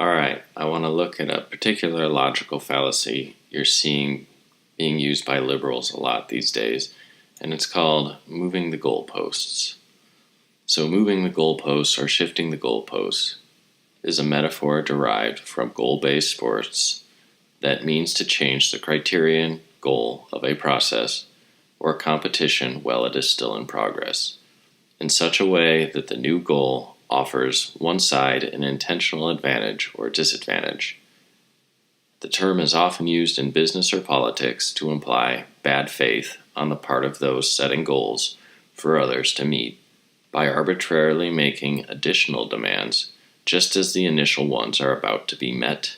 Alright, I want to look at a particular logical fallacy you're seeing being used by liberals a lot these days, and it's called moving the goalposts. So moving the goalposts or shifting the goalposts is a metaphor derived from goal-based sports that means to change the criterion goal of a process or competition while it is still in progress, in such a way that the new goal offers one side an intentional advantage or disadvantage. The term is often used in business or politics to imply bad faith on the part of those setting goals for others to meet by arbitrarily making additional demands just as the initial ones are about to be met.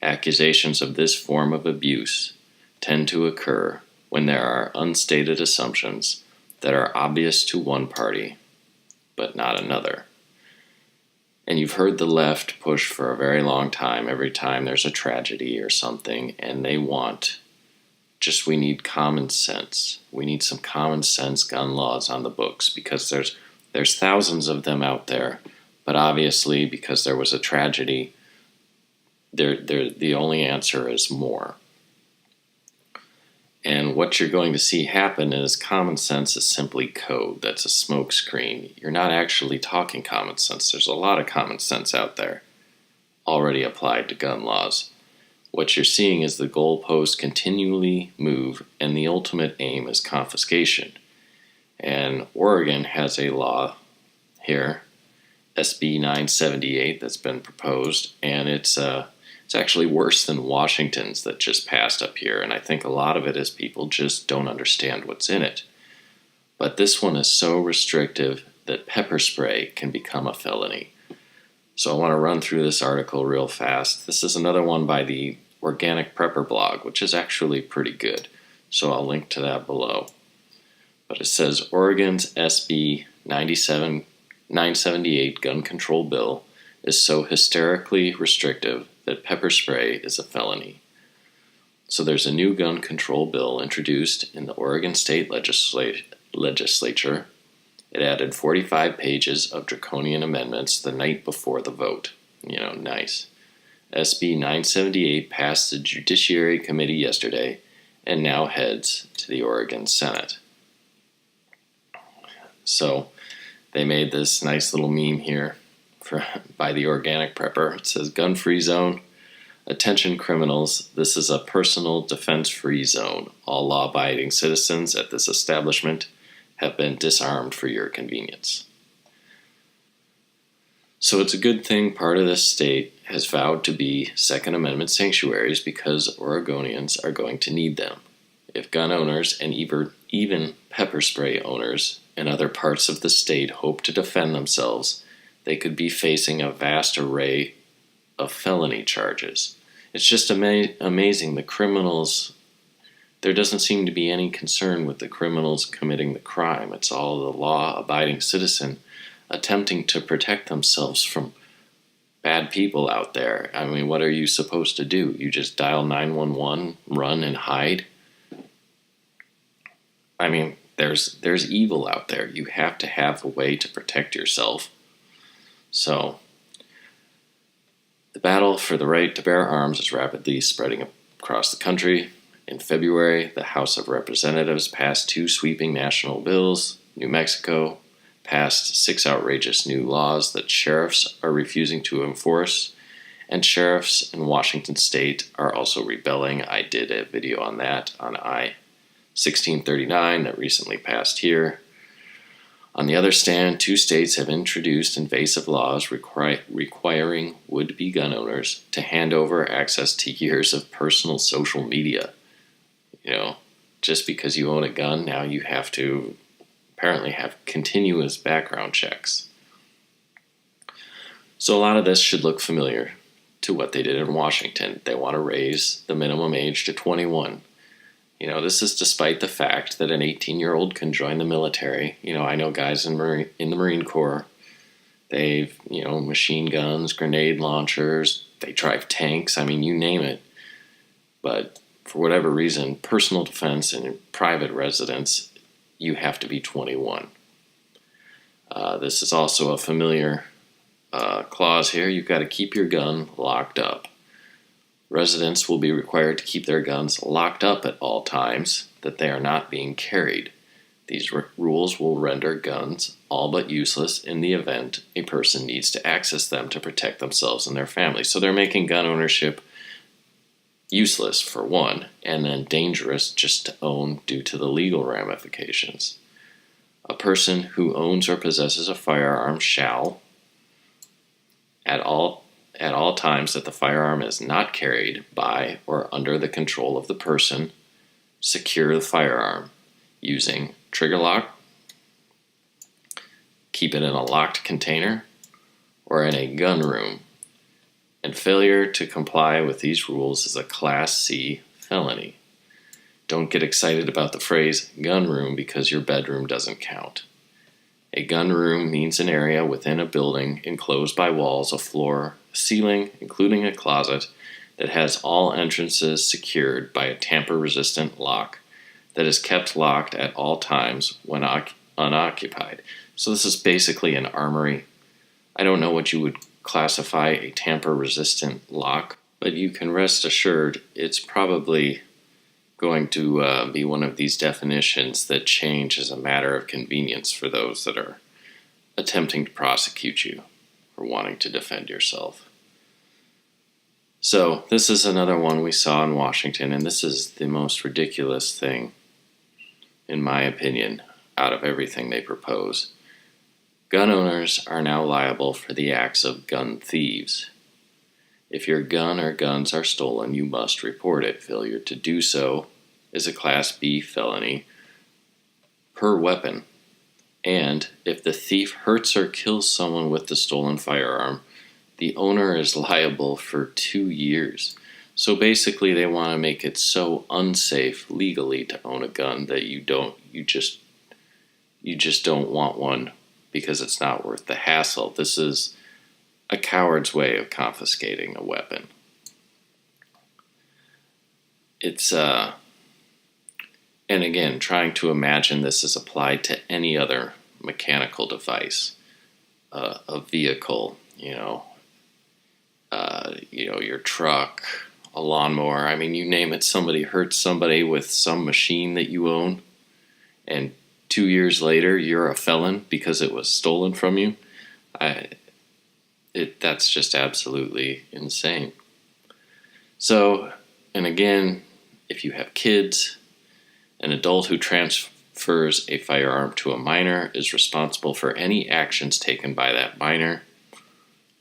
Accusations of this form of abuse tend to occur when there are unstated assumptions that are obvious to one party but not another. And you've heard the left push for a very long time every time there's a tragedy or something, and they want we need common sense. We need some common sense gun laws on the books because there's thousands of them out there, but obviously because there was a tragedy, the only answer is more. And what you're going to see happen is common sense is simply code. That's a smokescreen. You're not actually talking common sense. There's a lot of common sense out there already applied to gun laws. What you're seeing is the goalposts continually move, and the ultimate aim is confiscation. And Oregon has a law here, SB-978, that's been proposed, and it's actually worse than Washington's that just passed up here, and I think a lot of it is people just don't understand what's in it. But this one is so restrictive that pepper spray can become a felony. So I want to run through this article real fast. This is another one by the Organic Prepper blog, which is actually pretty good, so I'll link to that below. But it says Oregon's SB 978 gun control bill is so hysterically restrictive that pepper spray is a felony. So there's a new gun control bill introduced in the Oregon State Legislature. It added 45 pages of draconian amendments the night before the vote. Nice. SB 978 passed the Judiciary Committee yesterday and now heads to the Oregon Senate. So they made this nice little meme here by the Organic Prepper. It says, gun-free zone. Attention criminals, this is a personal defense-free zone. All law-abiding citizens at this establishment have been disarmed for your convenience. So it's a good thing part of this state has vowed to be Second Amendment sanctuaries because Oregonians are going to need them. If gun owners and even pepper spray owners in other parts of the state hope to defend themselves, they could be facing a vast array of felony charges. It's just amazing. The criminals, there doesn't seem to be any concern with the criminals committing the crime. It's all the law-abiding citizen attempting to protect themselves from bad people out there. I mean, what are you supposed to do? You just dial 911, run and hide? I mean, there's evil out there. You have to have a way to protect yourself. So, the battle for the right to bear arms is rapidly spreading across the country. In February, the House of Representatives passed 2 sweeping national bills. New Mexico passed 6 outrageous new laws that sheriffs are refusing to enforce, and sheriffs in Washington state are also rebelling. I did a video on that on I-1639 that recently passed here. On the other stand, 2 states have introduced invasive laws requiring would-be gun owners to hand over access to years of personal social media. Just because you own a gun, now you have to apparently have continuous background checks. So a lot of this should look familiar to what they did in Washington. They want to raise the minimum age to 21. This is despite the fact that an 18-year-old can join the military. I know guys in the Marine Corps. They've, machine guns, grenade launchers. They drive tanks. I mean, you name it. But for whatever reason, personal defense and private residence, you have to be 21. This is also a familiar clause here, you've got to keep your gun locked up. Residents will be required to keep their guns locked up at all times, that they are not being carried. These rules will render guns all but useless in the event a person needs to access them to protect themselves and their family. So they're making gun ownership useless, for one, and then dangerous just to own due to the legal ramifications. A person who owns or possesses a firearm shall, at all times that the firearm is not carried by or under the control of the person, secure the firearm using trigger lock, keep it in a locked container, or in a gun room. And failure to comply with these rules is a Class C felony. Don't get excited about the phrase gun room because your bedroom doesn't count. A gun room means an area within a building enclosed by walls, a floor, a ceiling, including a closet, that has all entrances secured by a tamper-resistant lock that is kept locked at all times when unoccupied. So this is basically an armory. I don't know what you would classify a tamper-resistant lock, but you can rest assured it's probably going to be one of these definitions that change as a matter of convenience for those that are attempting to prosecute you or wanting to defend yourself. So this is another one we saw in Washington, and this is the most ridiculous thing, in my opinion, out of everything they propose. Gun owners are now liable for the acts of gun thieves. If your gun or guns are stolen, you must report it. Failure to do so is a Class B felony per weapon. And if the thief hurts or kills someone with the stolen firearm, the owner is liable for 2 years. So basically they want to make it so unsafe legally to own a gun that you just don't want one because it's not worth the hassle. This is a coward's way of confiscating a weapon. It's and again, trying to imagine this is applied to any other mechanical device, a vehicle, your truck, a lawnmower. I mean, you name it. Somebody hurts somebody with some machine that you own, and 2 years later, you're a felon because it was stolen from you. That's just absolutely insane. So, and again, if you have kids, an adult who transfers a firearm to a minor is responsible for any actions taken by that minor.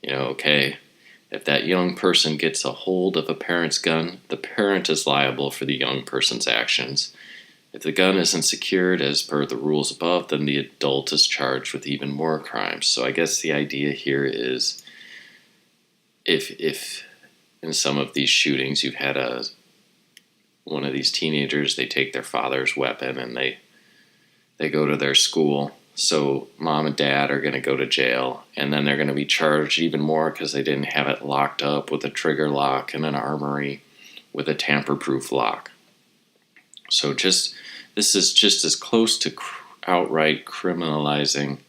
If that young person gets a hold of a parent's gun, the parent is liable for the young person's actions. If the gun isn't secured as per the rules above, then the adult is charged with even more crimes. So I guess the idea here is if in some of these shootings you've had one of these teenagers, they take their father's weapon and they go to their school. So mom and dad are going to go to jail, and then they're going to be charged even more because they didn't have it locked up with a trigger lock and an armory with a tamper-proof lock. So this is just as close to outright criminalizing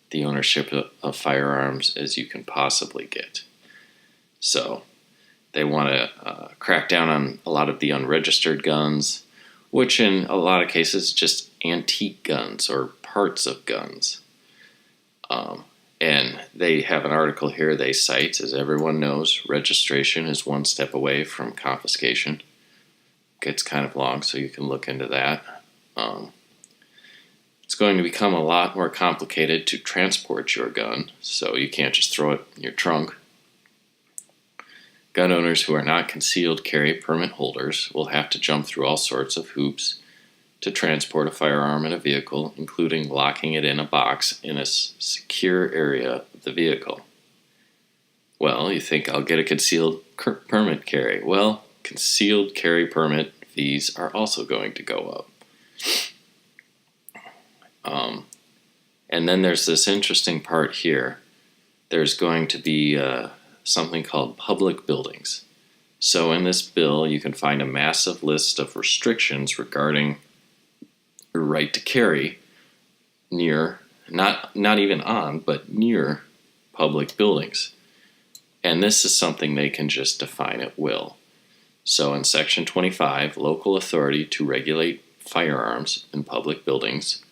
the ownership of firearms as you can possibly get. So they want to crack down on a lot of the unregistered guns, which in a lot of cases just antique guns or parts of guns. And they have an article here they cite, as everyone knows, registration is one step away from confiscation. Gets kind of long, so you can look into that. It's going to become a lot more complicated to transport your gun, so you can't just throw it in your trunk. Gun owners who are not concealed carry permit holders will have to jump through all sorts of hoops to transport a firearm in a vehicle, including locking it in a box in a secure area of the vehicle. Well, you think I'll get a concealed permit carry. Well, concealed carry permit fees are also going to go up. And then there's this interesting part here. There's going to be something called public buildings. So in this bill, you can find a massive list of restrictions regarding your right to carry near, not even on, but near public buildings. And this is something they can just define at will. So in Section 25, local authority to regulate firearms in public buildings.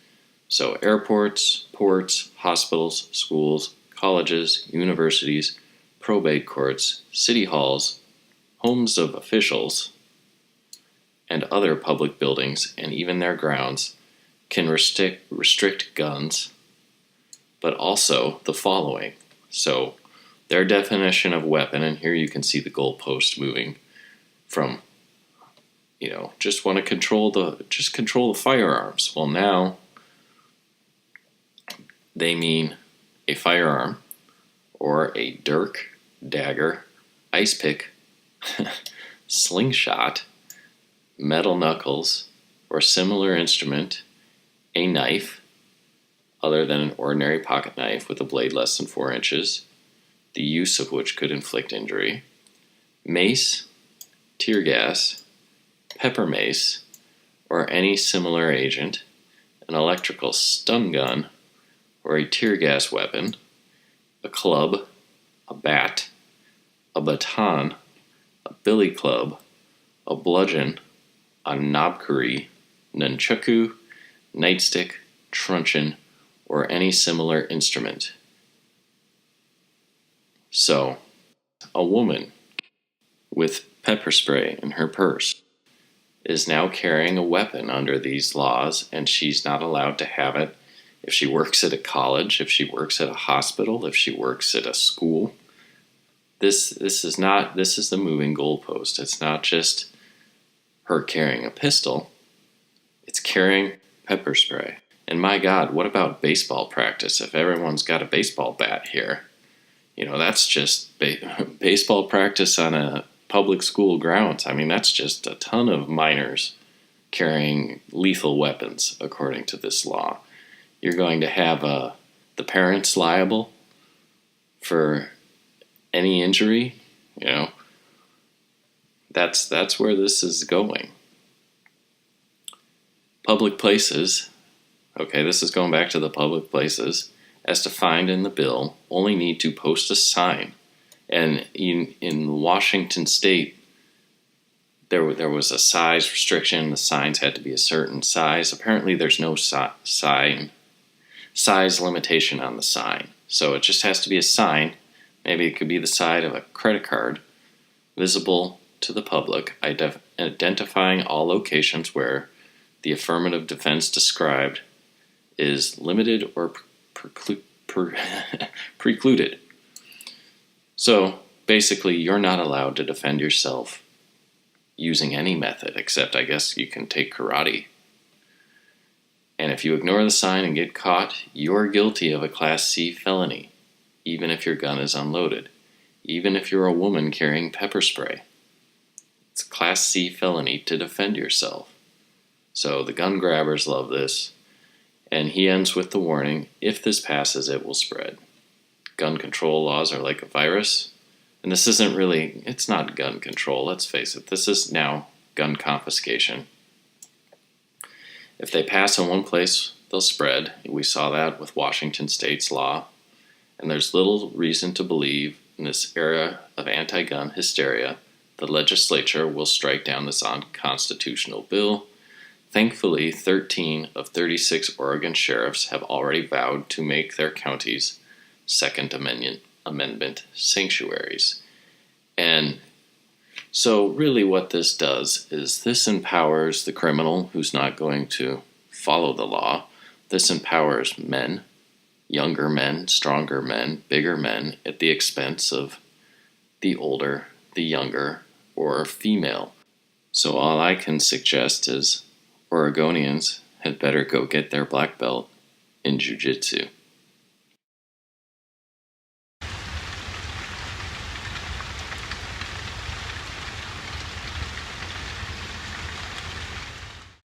So airports, ports, hospitals, schools, colleges, universities, probate courts, city halls, homes of officials, and other public buildings, and even their grounds, can restrict guns, but also the following. So their definition of weapon, and here you can see the goalpost moving from, just want to control the firearms. Well, now they mean a firearm or a dirk, dagger, ice pick, slingshot, metal knuckles, or similar instrument, a knife, other than an ordinary pocket knife with a blade less than 4 inches, the use of which could inflict injury, mace, tear gas, pepper mace, or any similar agent, an electrical stun gun, or a tear gas weapon, a club, a bat, a baton, a billy club, a bludgeon, a knobkerrie, nunchaku, nightstick, truncheon, or any similar instrument. So, a woman with pepper spray in her purse is now carrying a weapon under these laws, and she's not allowed to have it if she works at a college, if she works at a hospital, if she works at a school. This is the moving goalpost. It's not just her carrying a pistol, it's carrying pepper spray. And my God, what about baseball practice? If everyone's got a baseball bat here, that's just baseball practice on a public school grounds. I mean, that's just a ton of minors carrying lethal weapons, according to this law. You're going to have the parents liable for any injury. That's where this is going. Public places. Okay, this is going back to the public places. As defined in the bill, only need to post a sign. And in Washington State, there was a size restriction. The signs had to be a certain size. Apparently, there's no size limitation on the sign. So it just has to be a sign. Maybe it could be the side of a credit card, visible to the public, identifying all locations where the affirmative defense described is limited or precluded. So basically, you're not allowed to defend yourself using any method, except I guess you can take karate. And if you ignore the sign and get caught, you're guilty of a Class C felony, even if your gun is unloaded, even if you're a woman carrying pepper spray. It's a Class C felony to defend yourself. So the gun grabbers love this. And he ends with the warning, if this passes, it will spread. Gun control laws are like a virus. And this isn't really, it's not gun control, let's face it. This is now gun confiscation. If they pass in one place, they'll spread. We saw that with Washington State's law. And there's little reason to believe in this era of anti-gun hysteria, the legislature will strike down this unconstitutional bill. Thankfully, 13 of 36 Oregon sheriffs have already vowed to make their counties Second Amendment sanctuaries. And so really what this does is this empowers the criminal who's not going to follow the law. This empowers men, younger men, stronger men, bigger men, at the expense of the older, the younger, or female. So all I can suggest is Oregonians had better go get their black belt in jiu-jitsu.